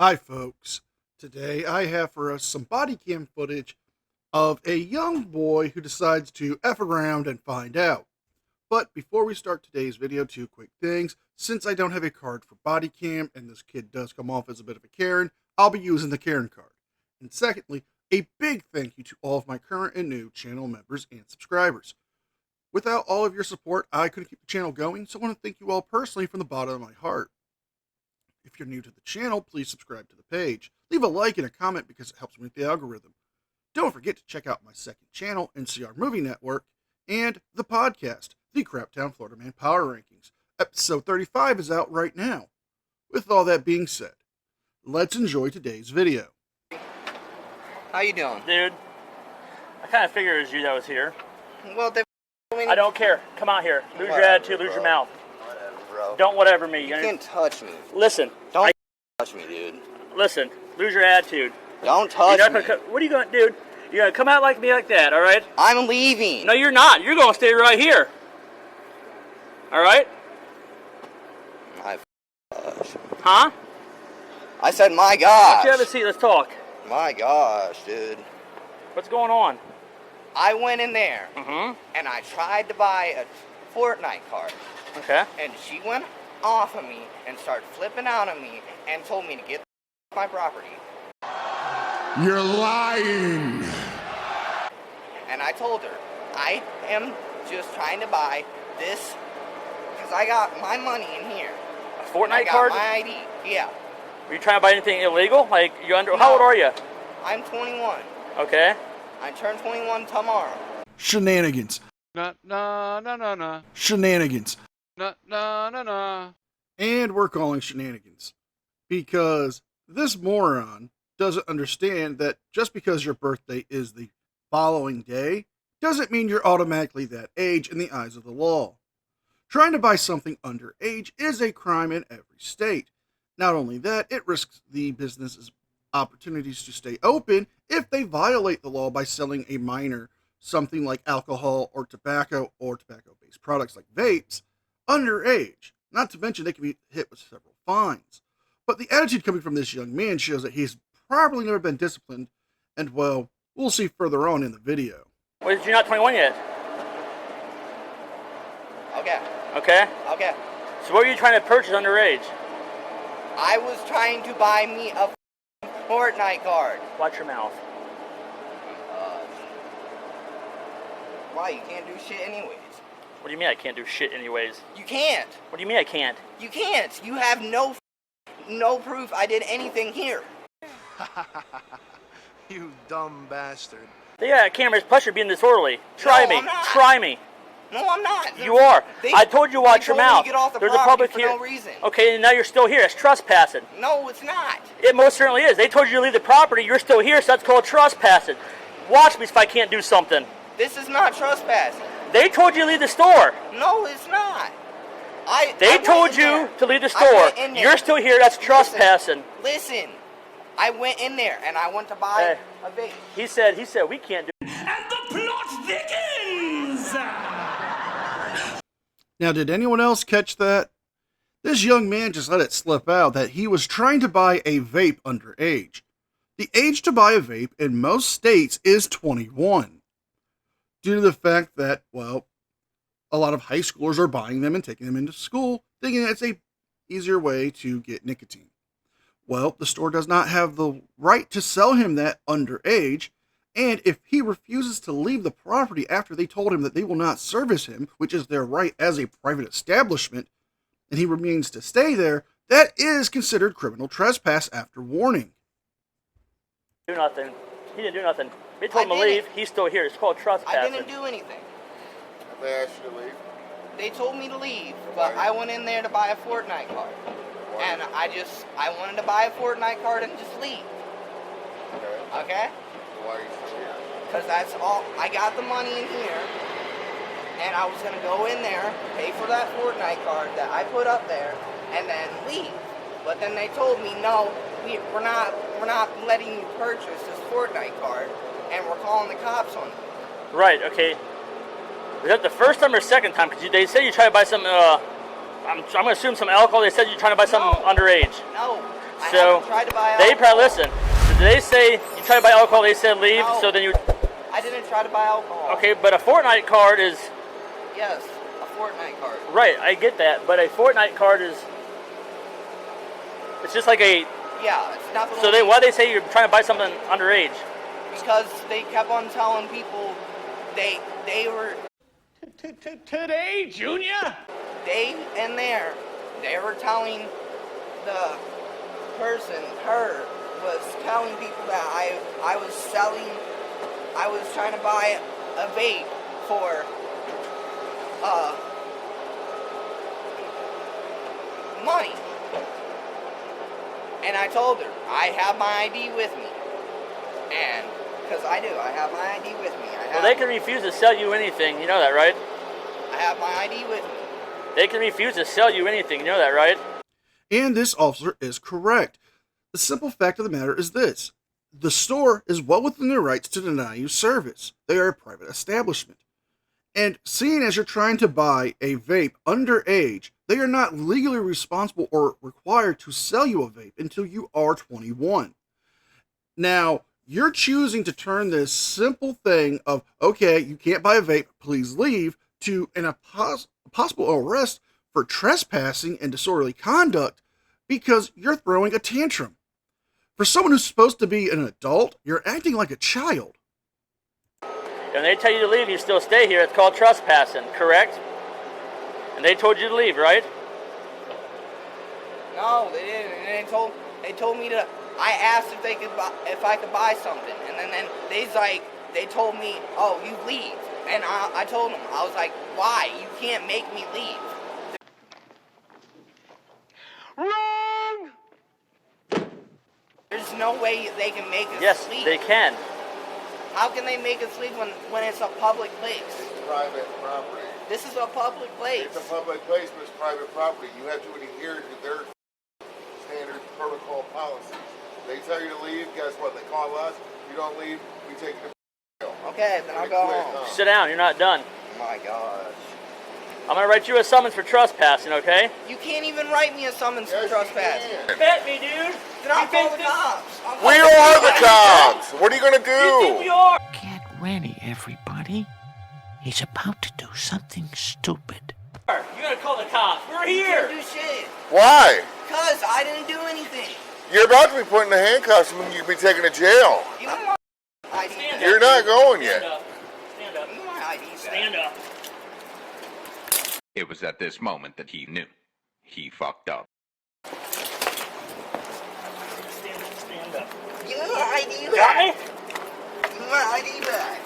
Hi folks, today I have for us some body cam footage of a young boy who decides to F around and find out. But before we start today's video, two quick things. Since I don't have a card for body cam and this kid does come off as a bit of a Karen, I'll be using the Karen card. And secondly, a big thank you to all of my current and new channel members and subscribers. Without all of your support, I couldn't keep the channel going, so I want to thank you all personally from the bottom of my heart. If you're new to the channel, please subscribe to the page. Leave a like and a comment because it helps me with the algorithm. Don't forget to check out my second channel, NCR Movie Network, and the podcast, the Craptown Florida Man Power Rankings. Episode 35 is out right now. With all that being said, let's enjoy today's video. How you doing? Dude, I kind of figured it was you that was here. Well, I don't care. Come out here. Lose your attitude, lose your mouth. Whatever, bro. Don't whatever me. You can't touch me. Listen. Don't touch me, dude. Listen. Lose your attitude. Don't touch me. What are you going to do? You're going to come out like me like that, all right? I'm leaving. No, you're not. You're going to stay right here. All right? My gosh. Huh? I said, my Why gosh. don't you have a seat? Let's talk. My gosh, dude. What's going on? I went in there, Mm-hmm. and I tried to buy a Fortnite card. Okay. And she went off of me and started flipping out on me and told me to get my property. You're lying. And I told her, I am just trying to buy this because I got my money in here. A Fortnite I got card? my ID, yeah. Were you trying to buy anything illegal? Like, you under? No. How old are you? I'm 21. Okay. I turn 21 tomorrow. Shenanigans. Na. Shenanigans. Na. And we're calling shenanigans. Because this moron doesn't understand that just because your birthday is the following day doesn't mean you're automatically that age in the eyes of the law. Trying to buy something underage is a crime in every state. Not only that, it risks the business's opportunities to stay open if they violate the law by selling a minor something like alcohol or tobacco-based products like vapes underage. Not to mention they can be hit with several fines. But the attitude coming from this young man shows that he's probably never been disciplined, and well, we'll see further on in the video. Well, you're not 21 yet. Okay. Okay? Okay. So what were you trying to purchase underage? I was trying to buy me a Fortnite card. Watch your mouth. Why? You can't do shit anyways. What do you mean I can't do shit anyways? You can't. What do you mean I can't? You can't. You have no proof I did anything here. You dumb bastard. They got cameras, plus you're being disorderly. Try No, me. I'm not. Try me. No, I'm not. You are. I told you watch they your told me mouth. to get off the There's a property public for here. no reason. Okay, and now you're still here. That's trespassing. No, it's not. It most certainly is. They told you to leave the property. You're still here, so that's called trespassing. Watch me if I can't do something. This is not trespassing. They told you to leave the store. No, it's not. They I told went in you there. to leave the I store. went in there. You're still here. That's trespassing. Listen. I went in there and I went to buy a vape. He said we can't do. And the plot thickens! Now, did anyone else catch that? This young man just let it slip out that he was trying to buy a vape underage. The age to buy a vape in most states is 21. Due to the fact that, well, a lot of high schoolers are buying them and taking them into school, thinking it's a easier way to get nicotine. Well, the store does not have the right to sell him that underage, and if he refuses to leave the property after they told him that they will not service him, which is their right as a private establishment, and he remains to stay there, that is considered criminal trespass after warning. Do nothing. He didn't do nothing. They told him to leave. He's still here. It's called trespassing. I didn't do anything. They asked you to leave? They told me to leave, but I went in there to buy a Fortnite card. And I wanted to buy a Fortnite card and just leave. Okay? Why are you still here? Because that's all. I got the money in here, and I was going to go in there, pay for that Fortnite card that I put up there, and then leave. But then they told me, no, we're not letting you purchase this Fortnite card, and we're calling the cops on you. Right, okay. Was that the first time or second time? Because they said you tried to buy some, I'm going to assume some alcohol. They said you're trying to buy something underage. No. So haven't tried to buy they alcohol. probably listen. Did they say you tried to buy alcohol? They said leave. No. So then you. I didn't try to buy alcohol. Okay, but a Fortnite card is Yes, a Fortnite card. right. I get that, but a Fortnite card is. It's just like a. Yeah, it's nothing. So why they say you're trying to buy something underage? Because they kept on telling people they were Today, Junior? they were telling the person, her, was telling people that I was trying to buy a vape for money. And I told her, I have my ID with me. And, because I do, I have my ID with me. Well, they can refuse to sell you anything. You know that, right? I have my ID with me. They can refuse to sell you anything. You know that, right? And this officer is correct. The simple fact of the matter is this. The store is well within their rights to deny you service. They are a private establishment. And seeing as you're trying to buy a vape underage, they are not legally responsible or required to sell you a vape until you are 21. Now, you're choosing to turn this simple thing of, okay, you can't buy a vape, please leave, to a possible arrest for trespassing and disorderly conduct because you're throwing a tantrum. For someone who's supposed to be an adult, you're acting like a child. And they tell you to leave, you still stay here. It's called trespassing, correct? And they told you to leave, right? No, they didn't. And they told me to. I asked if I could buy something, and then they told me, oh, you leave. And I told them, I was like, why? You can't make me leave. Wrong! There's no way they can make us Yes, leave. they can. How can they make us leave when it's a public place? Private property. This is a public place. It's a public place, but it's private property. You have to adhere to their standard protocol policies. They tell you to leave, guess what? They call us. You don't leave, we take you to jail. Okay, then I'll go home. Sit down, you're not done. Oh my gosh. I'm gonna write you a summons for trespassing, okay? You can't even write me a summons Yes, for you trespassing. can. Bet me, dude. Then I'll call the cops. We are the cops. What are you gonna You think we do? are? Get ready, everybody. He's about to do something stupid. You gotta call the cops. We're You here. can't do shit. Why? Because I didn't do anything. You're about to be put in the handcuffs and you'll be taken to jail. You know my ID Stand back. up. You're not going Stand yet. up. Stand up. Give me my ID back. Stand up. It was at this moment that he knew. He fucked up. Stand up. Give me my ID Got back. me? Give me my ID back.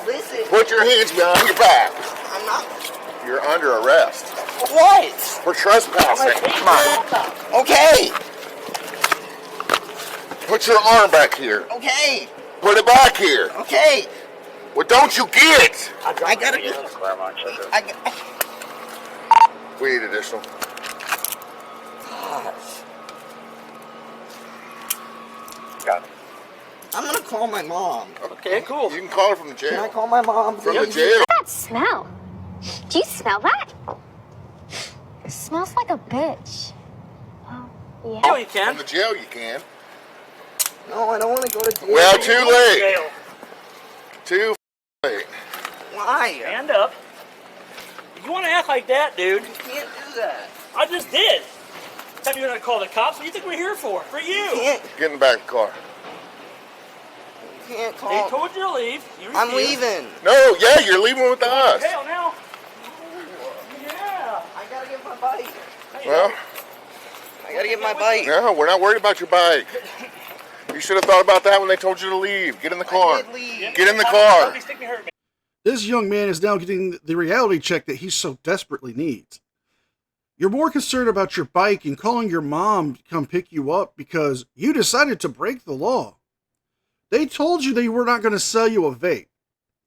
Listen, Put your hands behind your back. I'm not. You're under arrest What? for trespassing. Come on. Okay. Put your arm back here. Okay. Put it back here. Okay. What don't you get? I gotta. I got. We need additional. Gosh. Got it. I'm gonna call my mom. Okay, cool. You can call her from the Can I jail. call my mom? From the please? jail. That smell. Do you smell that? It smells like a bitch. Oh, Oh, yeah. you From can. the jail you can. No, I don't want to go to jail. Well, too late. Jail. Too late. Why? Stand up. You want to act like that, dude? You can't do that. I just did. Tell me you're gonna call the cops. What do you think we're here for? For You you. can't. Get in the back of the car. You can't They call. told you to leave. You I'm refused. leaving. No, yeah, you're leaving with us. Hell now. Yeah. I gotta get my bike. Well, I gotta get my bike. no, we're not worried about your bike. You should have thought about that when they told you to leave. Get in the car. I did leave. Get in the car. Don't stick me hurt, man. This young man is now getting the reality check that he so desperately needs. You're more concerned about your bike and calling your mom to come pick you up because you decided to break the law. They told you they were not going to sell you a vape.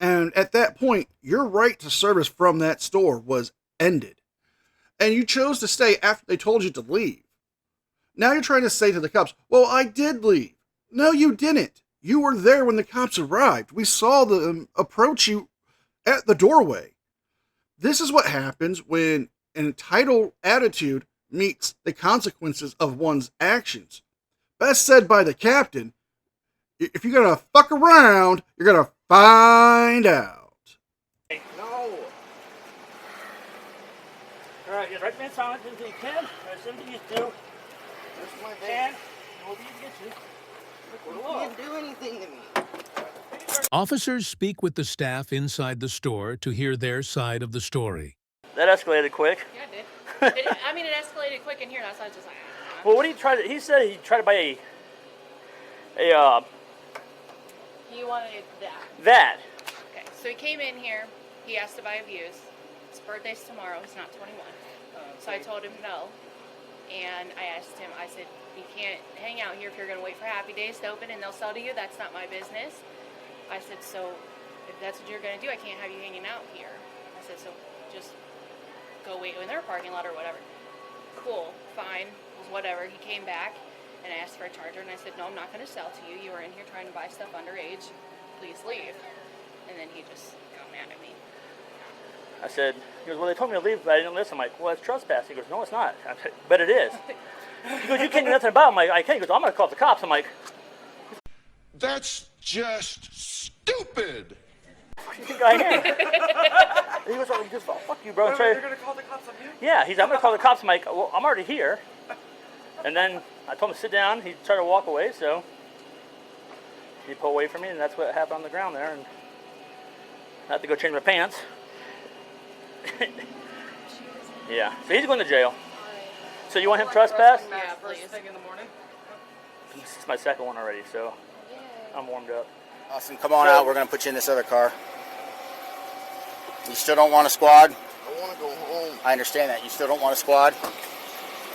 And at that point, your right to service from that store was ended. And you chose to stay after they told you to leave. Now you're trying to say to the cops, well, I did leave. No, you didn't. You were there when the cops arrived. We saw them approach you at the doorway. This is what happens when an entitled attitude meets the consequences of one's actions. Best said by the captain, if you're gonna fuck around, you're gonna find out. No. Alright, get right man silent until you can. That's everything you do. Where's my Can. bag? We'll be to get you. You can't do anything to me. Officers speak with the staff inside the store to hear their side of the story. That escalated quick. Yeah, it did. It escalated quick in here. That's why I was just like, Well, what did he try to? He said he tried to buy he wanted that. Okay, so he came in here. He asked to buy a Views. His birthday's tomorrow. He's not 21. So I told him no. And I asked him, I said, you can't hang out here if you're going to wait for Happy Days to open and they'll sell to you. That's not my business. I said, so if that's what you're going to do, I can't have you hanging out here. I said, so just go wait in their parking lot or whatever. Cool, fine, it was whatever. He came back and asked for a charger, and I said, no, I'm not going to sell to you. You were in here trying to buy stuff underage. Please leave. And then he just got mad at me. I said, he goes, well, they told me to leave, but I didn't listen. I'm like, well, that's trespass. He goes, no, it's not. I said, but it is. He goes, you can't do nothing about it. I'm like, I can't. He goes, I'm going to call the cops. I'm like, That's just stupid. what do you think I am? He goes, oh, fuck you, bro. You're going to call the cops on you? Yeah, I'm going to call the cops. I'm like, well, I'm already here. And then I told him to sit down. He tried to walk away, so he pulled away from me, and that's what happened on the ground there. And I had to go change my pants. Yeah, so he's going to jail. So you want him trespass? Yeah, please. First thing in the morning. This is my second one already, so I'm warmed up. Austin, come on out. We're going to put you in this other car. You still don't want a squad? I want to go home. I understand that. You still don't want a squad?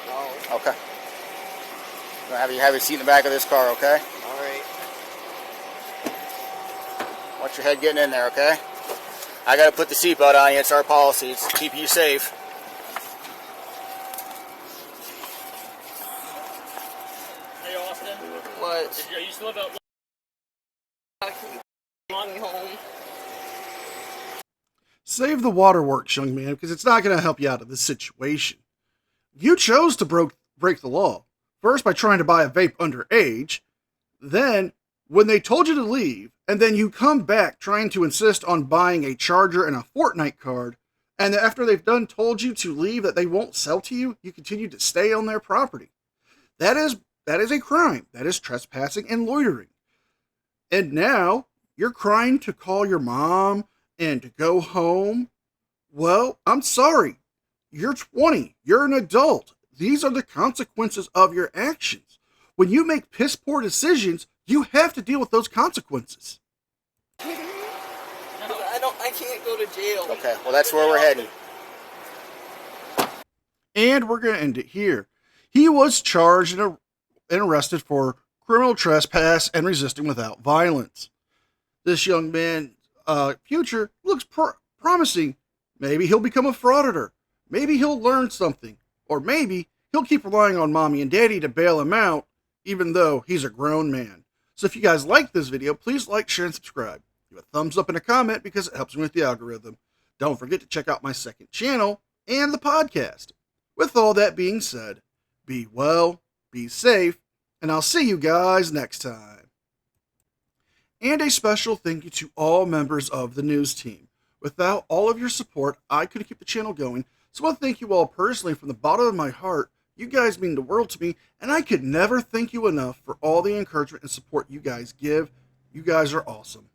No. Okay. I'm going to have a seat in the back of this car, okay? All right. Watch your head getting in there, okay? I got to put the seatbelt on you. It's our policy. It's to keep you safe. Hey, Austin. What? Are you still about? Take me home. Save the waterworks, young man, because it's not going to help you out of this situation. You chose to break the law. First by trying to buy a vape underage, then when they told you to leave, and then you come back trying to insist on buying a charger and a Fortnite card, and after they've done told you to leave that they won't sell to you, you continue to stay on their property. That is a crime. That is trespassing and loitering. And now you're crying to call your mom and to go home. Well, I'm sorry. You're 20. You're an adult. These are the consequences of your actions. When you make piss poor decisions, you have to deal with those consequences. I can't go to jail. Okay, well, that's where we're heading. And we're going to end it here. He was charged and arrested for criminal trespass and resisting without violence. This young man's future looks promising. Maybe he'll become a frauditor. Maybe he'll learn something. Or maybe he'll keep relying on mommy and daddy to bail him out, even though he's a grown man. So if you guys like this video, please like, share, and subscribe. Give a thumbs up and a comment because it helps me with the algorithm. Don't forget to check out my second channel and the podcast. With all that being said, be well, be safe, and I'll see you guys next time. And a special thank you to all members of the news team. Without all of your support, I couldn't keep the channel going, so I want to thank you all personally from the bottom of my heart. You guys mean the world to me, and I could never thank you enough for all the encouragement and support you guys give. You guys are awesome.